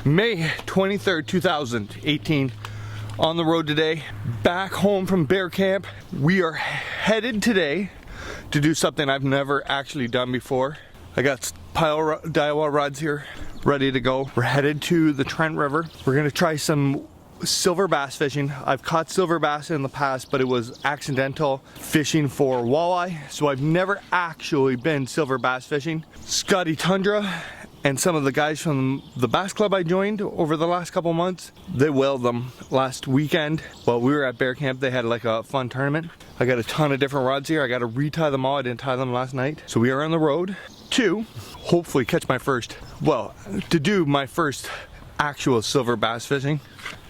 May 23rd, 2018. On the road today, back home from bear camp. We are headed today to do something I've never actually done before. I got pile Daiwa rods here, ready to go. We're headed to the Trent River. We're gonna try some silver bass fishing. I've caught silver bass in the past, but it was accidental fishing for walleye, so I've never actually been silver bass fishing. Scotty Tundra and some of the guys from the bass club I joined over the last couple months, they whaled them last weekend while we were at bear camp. They had like a fun tournament. I got a ton of different rods here. I got to retie them all. I didn't tie them last night. So we are on the road to hopefully catch my first, well, to do my first actual silver bass fishing.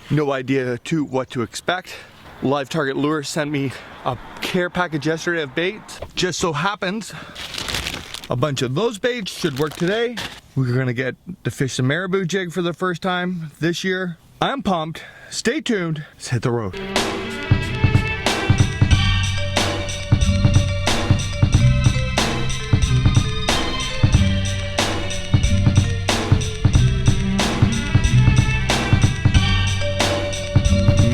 No idea what to expect. Live Target Lure sent me a care package yesterday of baits. Just so happens a bunch of those baits should work today. We're gonna get to fish the marabou jig for the first time this year. I'm pumped. Stay tuned. Let's hit the road.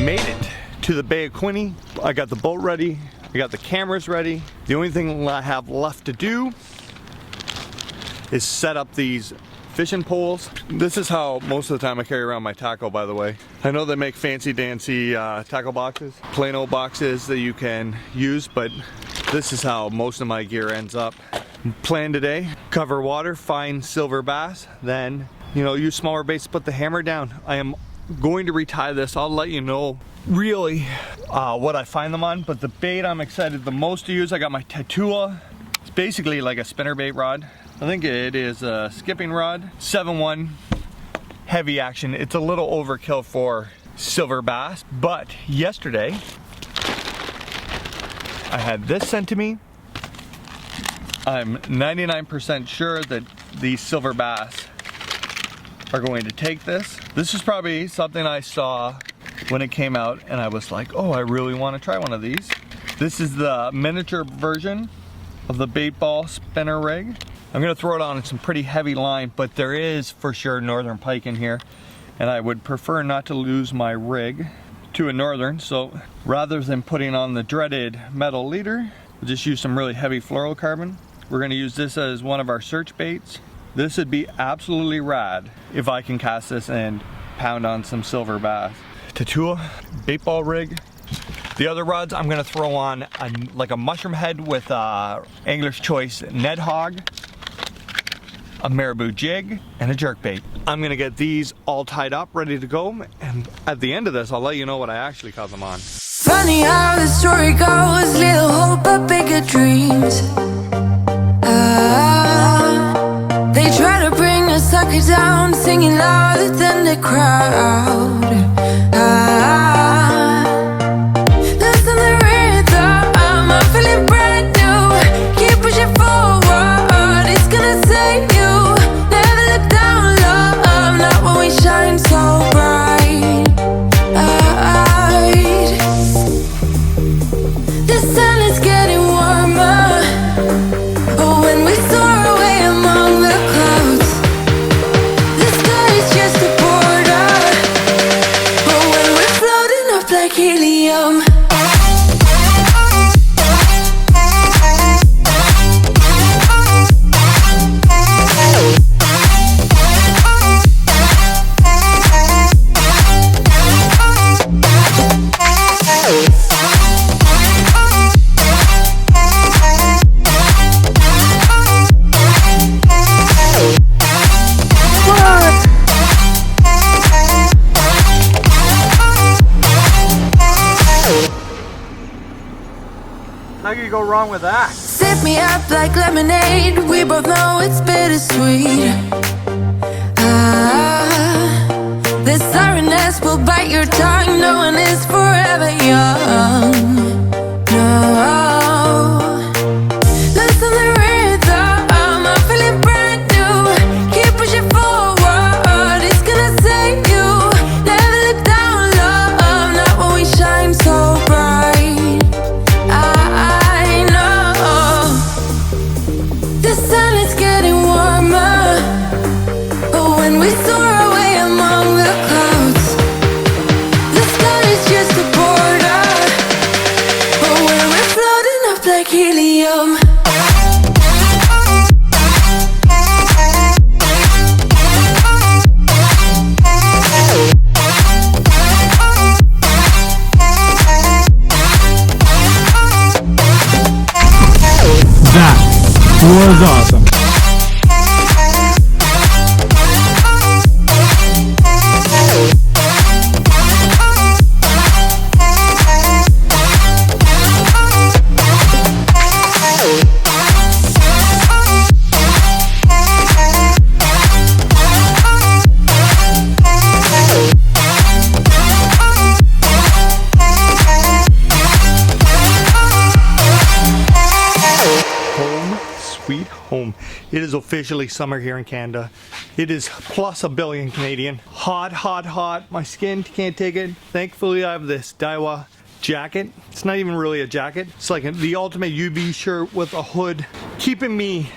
Made it to the Bay of Quinte. I got the boat ready. I got the cameras ready. The only thing I have left to do is set up these fishing poles. This is how most of the time I carry around my tackle, by the way. I know they make fancy dancy tackle boxes, plain old boxes that you can use, but this is how most of my gear ends up. Plan today, cover water, find silver bass, then use smaller baits to put the hammer down. I am going to retie this. I'll let you know really what I find them on, but the bait I'm excited the most to use, I got my Tatua. It's basically like a spinnerbait rod. I think it is a skipping rod, 7-1, heavy action. It's a little overkill for silver bass, but yesterday I had this sent to me. I'm 99% sure that these silver bass are going to take this. This is probably something I saw when it came out and I was like, oh, I really want to try one of these. This is the miniature version of the bait ball spinner rig. I'm gonna throw it on some pretty heavy line, but there is for sure northern pike in here, and I would prefer not to lose my rig to a northern, so rather than putting on the dreaded metal leader, we'll just use some really heavy fluorocarbon. We're gonna use this as one of our search baits. This would be absolutely rad if I can cast this and pound on some silver bass. Tatua, bait ball rig. The other rods I'm gonna throw on like a mushroom head with Angler's Choice Ned Hog, a marabou jig, and a jerk bait. I'm gonna get these all tied up, ready to go, and at the end of this, I'll let you know what I actually caught them on. Funny how the story goes, little hope but bigger dreams. They try to bring a sucker down, singing louder than the crowd. Listen the rhythm, I'm feeling brand new. Keep pushing forward, it's gonna save you. Never look down, love, not when we shine so bright. The sun is getting warmer, but when we soar away among the clouds, the sky is just a border, but when we're floating up like helium. How can you go wrong with that? Sip me up like lemonade, we both know it's bittersweet. The sorrowness will bite your tongue, no one is forever young. No. Listen the rhythm, I'm feeling brand new. Keep pushing forward, it's gonna save you. Never look down, love, not when we shine so bright. I know the sun is getting warmer, but when we soar away among It is officially summer here in Canada. It is plus a billion Canadian. Hot, hot, hot. My skin can't take it. Thankfully, I have this Daiwa jacket. It's not even really a jacket. It's like the ultimate UV shirt with a hood, keeping me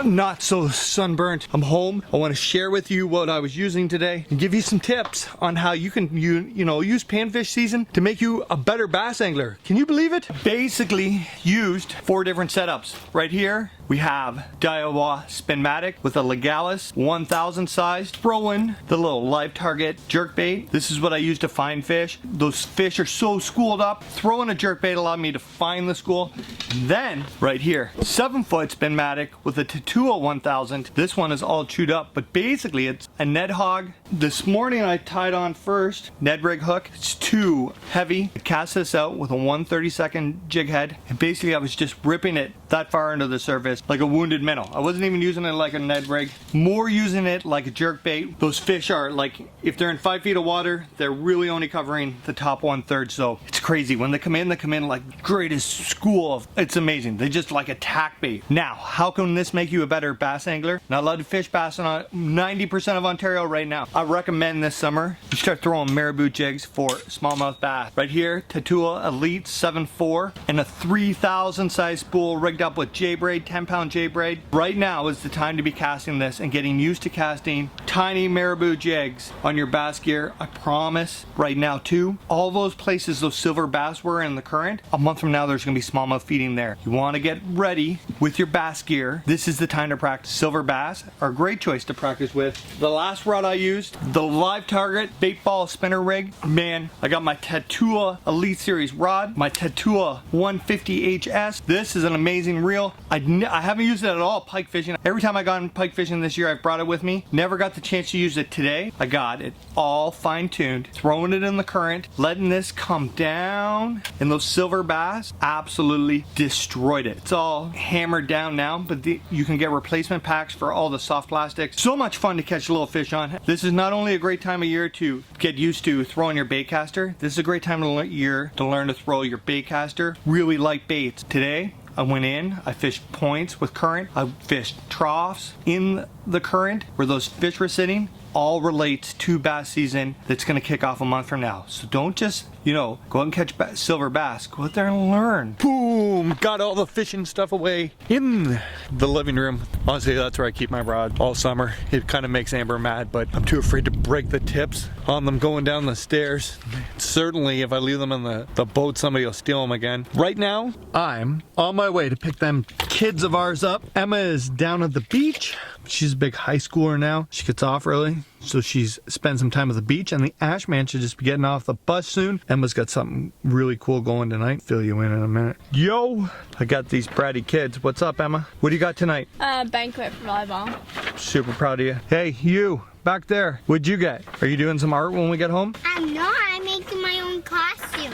not so sunburnt. I'm home. I want to share with you what I was using today and give you some tips on how you can use panfish season to make you a better bass angler. Can you believe it? Basically used 4 different setups. Right here we have Daiwa Spinmatic with a Legalis 1000 size. Throw in the little LiveTarget jerkbait. This is what I use to find fish. Those fish are so schooled up. Throw in a jerkbait allowed me to find the school. Then right here, 7-foot Spinmatic with a Tatua 1000. This one is all chewed up, but basically it's a Ned hog. This morning I tied on first Ned rig hook. It's too heavy. I cast this out with a 1/32 jig head, and basically I was just ripping it that far into the surface like a wounded minnow. I wasn't even using it like a Ned rig, more using it like a jerk bait. Those fish are like, if they're in 5 feet of water, they're really only covering the top 1/3. So it's crazy when they come in like greatest school of, it's amazing. They just like attack bait. Now, how can this make you a better bass angler? Not allowed to fish bass in 90% of Ontario right now. I recommend this summer you start throwing marabou jigs for smallmouth bass. Right here, Tatua Elite 7.4 and a 3000 size spool rigged up with J-braid, 10-pound J-braid. Right now is the time to be casting this and getting used to casting tiny marabou jigs on your bass gear. I promise right now too, all those places those silver bass were in the current, a month from now there's gonna be smallmouth feeding there. You wanna get ready with your bass gear. This is the time to practice. Silver bass are a great choice to practice with. The last rod I used, the LiveTarget bait ball spinner rig. Man, I got my Tatua Elite Series rod, my Tatua 150HS. This is an amazing reel. I haven't used it at all pike fishing. Every time I gone pike fishing this year, I've brought it with me. Never got the chance to use it today. I got it all fine-tuned, throwing it in the current, letting this come down, and those silver bass absolutely destroyed it. It's all hammered down now, but you can get replacement packs for all the soft plastics. So much fun to catch little fish on. This is not only a great time of year to get used to throwing your bait caster, this is a great time of year to learn to throw your bait caster really light baits. Today, I went in, I fished points with current, I fished troughs in the current where those fish were sitting. All relates to bass season that's going to kick off a month from now. So don't just, go out and catch silver bass. Go out there and learn. Boom! Got all the fishing stuff away in the living room. Honestly, that's where I keep my rod all summer. It kind of makes Amber mad, but I'm too afraid to break the tips on them going down the stairs. Certainly, if I leave them in the boat, somebody will steal them again. Right now, I'm on my way to pick them kids of ours up. Emma is down at the beach. She's a big high schooler now. She gets off early, so she's spent some time at the beach, and the Ash Man should just be getting off the bus soon. Emma's got something really cool going tonight. Fill you in a minute. Yo, I got these bratty kids. What's up, Emma? What do you got tonight? Banquet for volleyball. Super proud of you. Hey, you back there. What'd you get? Are you doing some art when we get home? I'm not. I'm making my own costume.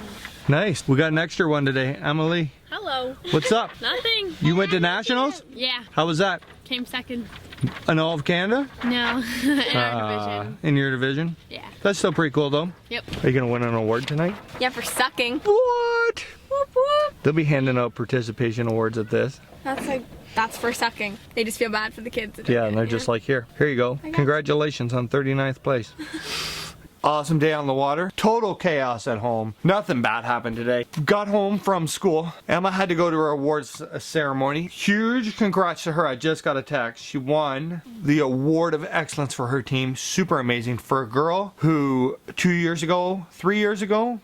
Nice. We got an extra one today. Emily, Hello. what's up? Nothing. You went to nationals? Yeah. How was that? Came second. In all of Canada? No. In our division. In your division? Yeah. That's still pretty cool though. Yep. Are you gonna win an award tonight? Yeah, for sucking. What? Whoop whoop. They'll be handing out participation awards at this. That's for sucking. They just feel bad for the kids. that don't Yeah, get and they're it, just like, here you go. got you. Congratulations on 39th place. Awesome day on the water. Total chaos at home. Nothing bad happened today. Got home from school. Emma had to go to her awards ceremony. Huge congrats to her. I just got a text. She won the award of excellence for her team. Super amazing for a girl who 3 years ago,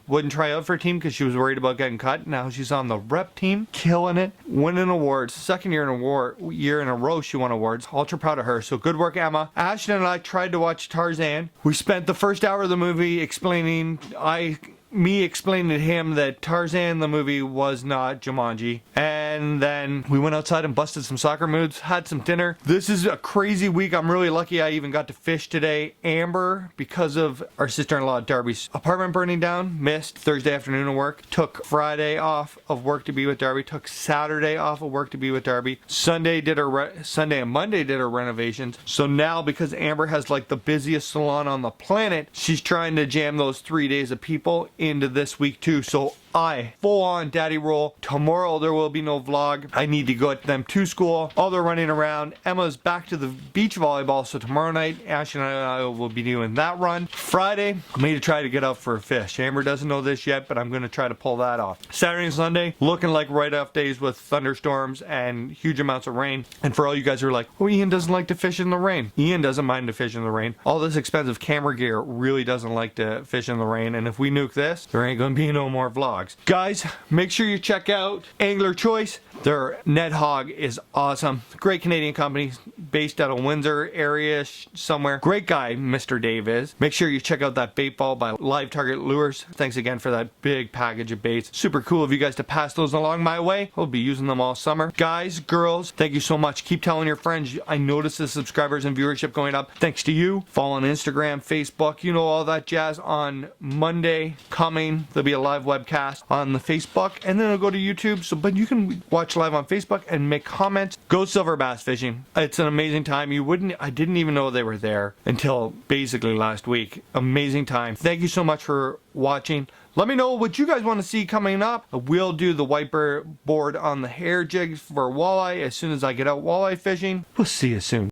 wouldn't try out for a team because she was worried about getting cut. Now she's on the rep team, killing it, winning awards. Second year in a row she won awards. Ultra proud of her. So good work, Emma. Ashton and I tried to watch Tarzan. We spent the first hour of the movie explaining to him that Tarzan the movie was not Jumanji, and then we went outside and busted some soccer moves, had some dinner. This is a crazy week. I'm really lucky I even got to fish today. Amber, because of our sister-in-law Darby's apartment burning down, missed Thursday afternoon of work, took Friday off of work to be with Darby, took Saturday off of work to be with Darby. Sunday and Monday did her renovations. So now, because Amber has like the busiest salon on the planet, she's trying to jam those 3 days of people into this week too. So full on daddy role. Tomorrow there will be no vlog. I need to get them to school. All they're running around. Emma's back to the beach volleyball, so tomorrow night Ashley and I will be doing that run. Friday, I'm going to try to get out for a fish. Amber doesn't know this yet, but I'm going to try to pull that off. Saturday and Sunday, looking like write-off days with thunderstorms and huge amounts of rain. And for all you guys who are like, oh, Ian doesn't like to fish in the rain. Ian doesn't mind to fish in the rain. All this expensive camera gear really doesn't like to fish in the rain. And if we nuke this, there ain't going to be no more vlogs. Guys, make sure you check out Angler Choice. Their net hog is awesome. Great Canadian company based out of Windsor area somewhere. Great guy, Mr. Dave is. Make sure you check out that bait ball by LiveTarget Lures. Thanks again for that big package of baits. Super cool of you guys to pass those along my way. I'll be using them all summer. Guys, girls, thank you so much. Keep telling your friends. I noticed the subscribers and viewership going up. Thanks to you. Follow on Instagram, Facebook, you know, all that jazz. On Monday coming, there'll be a live webcast on the Facebook, and then it'll go to YouTube. So, but you can watch live on Facebook and make comments. Go silver bass fishing. It's an amazing time. I didn't even know they were there until basically last week. Amazing time. Thank you so much for watching. Let me know what you guys want to see coming up. We'll do the whiteboard on the hair jigs for walleye as soon as I get out walleye fishing. We'll see you soon.